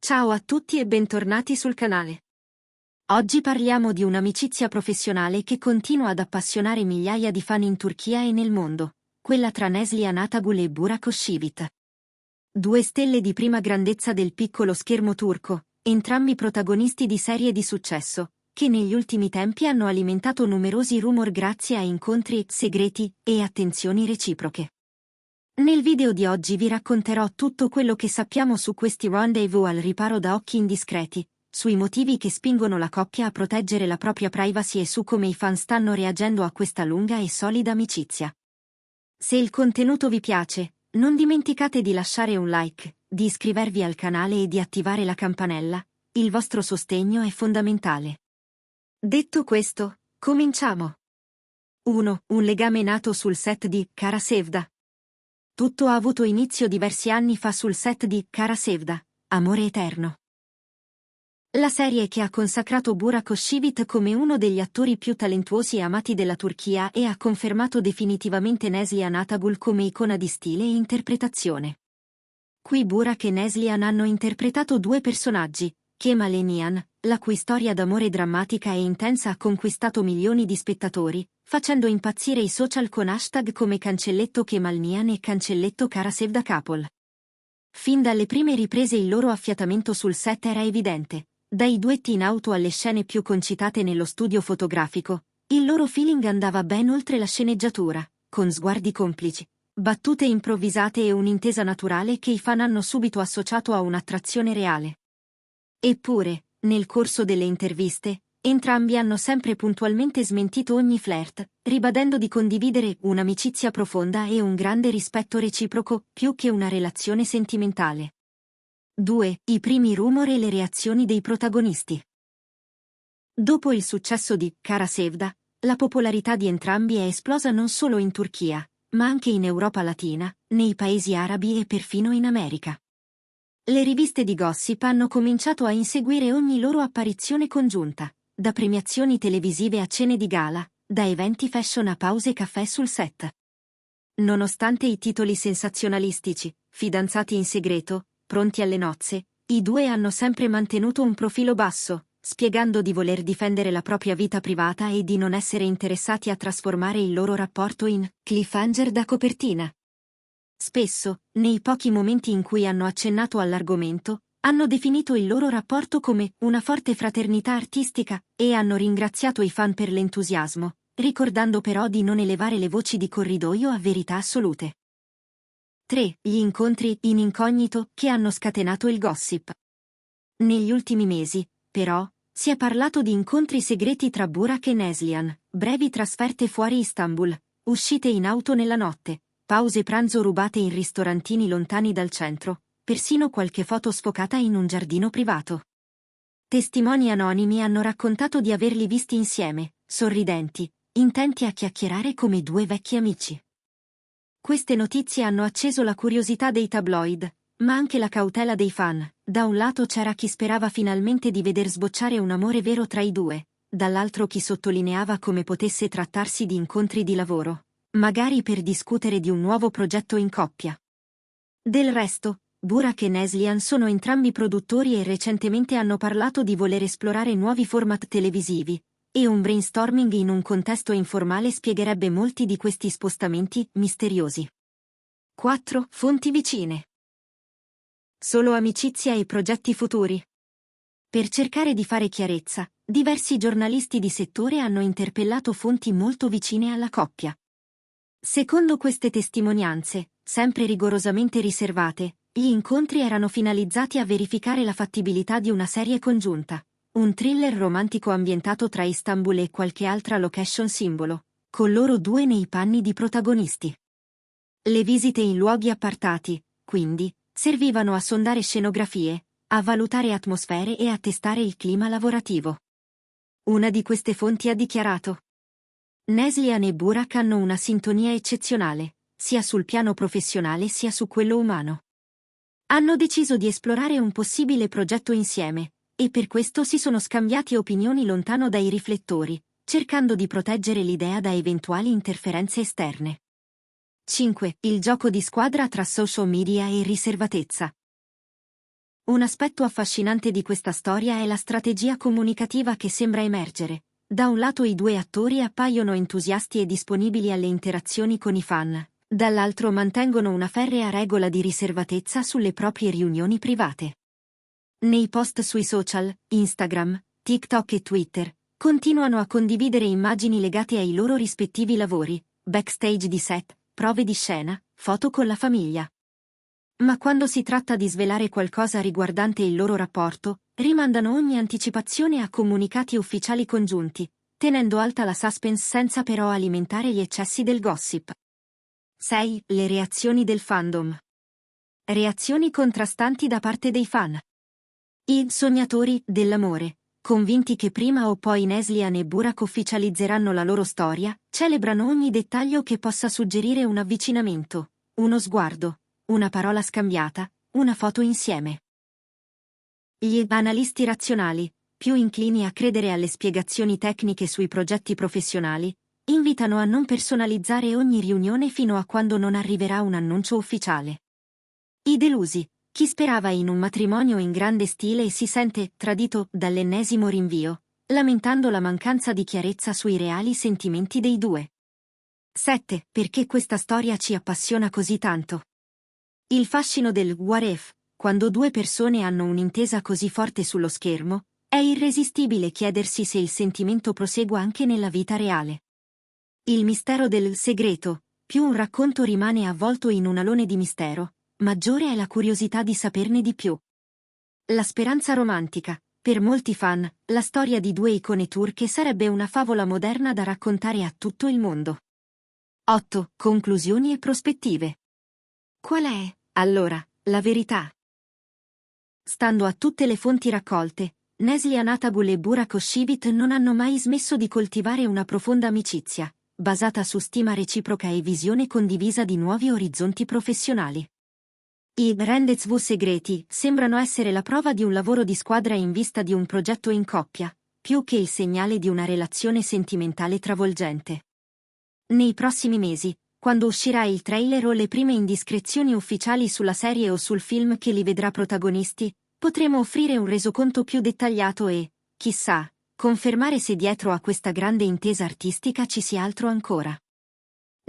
Ciao a tutti e bentornati sul canale. Oggi parliamo di un'amicizia professionale che continua ad appassionare migliaia di fan in Turchia e nel mondo, quella tra Neslihan Atagul e Burak Özçivit. Due stelle di prima grandezza del piccolo schermo turco, entrambi protagonisti di serie di successo, che negli ultimi tempi hanno alimentato numerosi rumor grazie a incontri segreti e attenzioni reciproche. Nel video di oggi vi racconterò tutto quello che sappiamo su questi rendezvous al riparo da occhi indiscreti, sui motivi che spingono la coppia a proteggere la propria privacy e su come i fan stanno reagendo a questa lunga e solida amicizia. Se il contenuto vi piace, non dimenticate di lasciare un like, di iscrivervi al canale e di attivare la campanella, il vostro sostegno è fondamentale. Detto questo, cominciamo! 1. Un legame nato sul set di Kara Sevda. Tutto ha avuto inizio diversi anni fa sul set di Kara Sevda, Amore Eterno. La serie che ha consacrato Burak Özçivit come uno degli attori più talentuosi e amati della Turchia e ha confermato definitivamente Neslihan Atagul come icona di stile e interpretazione. Qui Burak e Neslihan hanno interpretato due personaggi, Kemal e Nihan, la cui storia d'amore drammatica e intensa ha conquistato milioni di spettatori, facendo impazzire i social con hashtag come cancelletto Kemal Nihan e cancelletto Kara Sevda Couple. Fin dalle prime riprese il loro affiatamento sul set era evidente, dai duetti in auto alle scene più concitate nello studio fotografico, il loro feeling andava ben oltre la sceneggiatura, con sguardi complici, battute improvvisate e un'intesa naturale che i fan hanno subito associato a un'attrazione reale. Eppure, nel corso delle interviste, entrambi hanno sempre puntualmente smentito ogni flirt, ribadendo di condividere un'amicizia profonda e un grande rispetto reciproco, più che una relazione sentimentale. 2. I primi rumor e le reazioni dei protagonisti. Dopo il successo di Kara Sevda, la popolarità di entrambi è esplosa non solo in Turchia, ma anche in Europa Latina, nei paesi arabi e perfino in America. Le riviste di gossip hanno cominciato a inseguire ogni loro apparizione congiunta, da premiazioni televisive a cene di gala, da eventi fashion a pause caffè sul set. Nonostante i titoli sensazionalistici, fidanzati in segreto, pronti alle nozze, i due hanno sempre mantenuto un profilo basso, spiegando di voler difendere la propria vita privata e di non essere interessati a trasformare il loro rapporto in cliffhanger da copertina. Spesso, nei pochi momenti in cui hanno accennato all'argomento, hanno definito il loro rapporto come una forte fraternità artistica e hanno ringraziato i fan per l'entusiasmo, ricordando però di non elevare le voci di corridoio a verità assolute. 3. Gli incontri in incognito che hanno scatenato il gossip. Negli ultimi mesi, però, si è parlato di incontri segreti tra Burak e Neslihan, brevi trasferte fuori Istanbul, uscite in auto nella notte, pause pranzo rubate in ristorantini lontani dal centro, persino qualche foto sfocata in un giardino privato. Testimoni anonimi hanno raccontato di averli visti insieme, sorridenti, intenti a chiacchierare come due vecchi amici. Queste notizie hanno acceso la curiosità dei tabloid, ma anche la cautela dei fan. Da un lato c'era chi sperava finalmente di veder sbocciare un amore vero tra i due, dall'altro chi sottolineava come potesse trattarsi di incontri di lavoro, magari per discutere di un nuovo progetto in coppia. Del resto, Burak e Neslihan sono entrambi produttori e recentemente hanno parlato di voler esplorare nuovi format televisivi, e un brainstorming in un contesto informale spiegherebbe molti di questi spostamenti misteriosi. 4. Fonti vicine. Solo amicizia e progetti futuri. Per cercare di fare chiarezza, diversi giornalisti di settore hanno interpellato fonti molto vicine alla coppia. Secondo queste testimonianze, sempre rigorosamente riservate, gli incontri erano finalizzati a verificare la fattibilità di una serie congiunta, un thriller romantico ambientato tra Istanbul e qualche altra location simbolo, con loro due nei panni di protagonisti. Le visite in luoghi appartati, quindi, servivano a sondare scenografie, a valutare atmosfere e a testare il clima lavorativo. Una di queste fonti ha dichiarato: Neslihan e Burak hanno una sintonia eccezionale, sia sul piano professionale sia su quello umano. Hanno deciso di esplorare un possibile progetto insieme, e per questo si sono scambiati opinioni lontano dai riflettori, cercando di proteggere l'idea da eventuali interferenze esterne. 5. Il gioco di squadra tra social media e riservatezza. Un aspetto affascinante di questa storia è la strategia comunicativa che sembra emergere. Da un lato i due attori appaiono entusiasti e disponibili alle interazioni con i fan, dall'altro mantengono una ferrea regola di riservatezza sulle proprie riunioni private. Nei post sui social, Instagram, TikTok e Twitter, continuano a condividere immagini legate ai loro rispettivi lavori, backstage di set, prove di scena, foto con la famiglia. Ma quando si tratta di svelare qualcosa riguardante il loro rapporto, rimandano ogni anticipazione a comunicati ufficiali congiunti, tenendo alta la suspense senza però alimentare gli eccessi del gossip. 6. Le reazioni del fandom. Reazioni contrastanti da parte dei fan. I sognatori dell'amore, convinti che prima o poi Neslihan e Burak ufficializzeranno la loro storia, celebrano ogni dettaglio che possa suggerire un avvicinamento, uno sguardo, una parola scambiata, una foto insieme. Gli analisti razionali, più inclini a credere alle spiegazioni tecniche sui progetti professionali, invitano a non personalizzare ogni riunione fino a quando non arriverà un annuncio ufficiale. I delusi, chi sperava in un matrimonio in grande stile e si sente tradito dall'ennesimo rinvio, lamentando la mancanza di chiarezza sui reali sentimenti dei due. 7. Perché questa storia ci appassiona così tanto? Il fascino del what if, quando due persone hanno un'intesa così forte sullo schermo, è irresistibile chiedersi se il sentimento prosegua anche nella vita reale. Il mistero del segreto, più un racconto rimane avvolto in un alone di mistero, maggiore è la curiosità di saperne di più. La speranza romantica. Per molti fan, la storia di due icone turche sarebbe una favola moderna da raccontare a tutto il mondo. 8. Conclusioni e prospettive. Qual è, allora, la verità? Stando a tutte le fonti raccolte, Neslihan Atagul e Burak Özçivit non hanno mai smesso di coltivare una profonda amicizia, basata su stima reciproca e visione condivisa di nuovi orizzonti professionali. I rendezvous segreti sembrano essere la prova di un lavoro di squadra in vista di un progetto in coppia, più che il segnale di una relazione sentimentale travolgente. Nei prossimi mesi, quando uscirà il trailer o le prime indiscrezioni ufficiali sulla serie o sul film che li vedrà protagonisti, potremo offrire un resoconto più dettagliato e, chissà, confermare se dietro a questa grande intesa artistica ci sia altro ancora.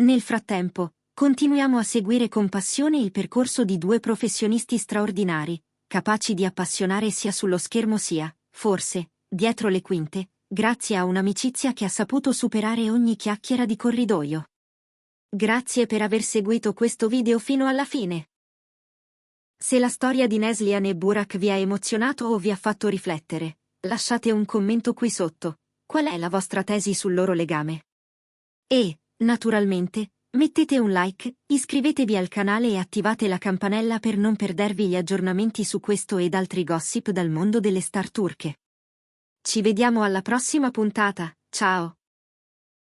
Nel frattempo, continuiamo a seguire con passione il percorso di due professionisti straordinari, capaci di appassionare sia sullo schermo sia, forse, dietro le quinte, grazie a un'amicizia che ha saputo superare ogni chiacchiera di corridoio. Grazie per aver seguito questo video fino alla fine. Se la storia di Neslihan e Burak vi ha emozionato o vi ha fatto riflettere, lasciate un commento qui sotto. Qual è la vostra tesi sul loro legame? E, naturalmente, mettete un like, iscrivetevi al canale e attivate la campanella per non perdervi gli aggiornamenti su questo ed altri gossip dal mondo delle star turche. Ci vediamo alla prossima puntata, ciao!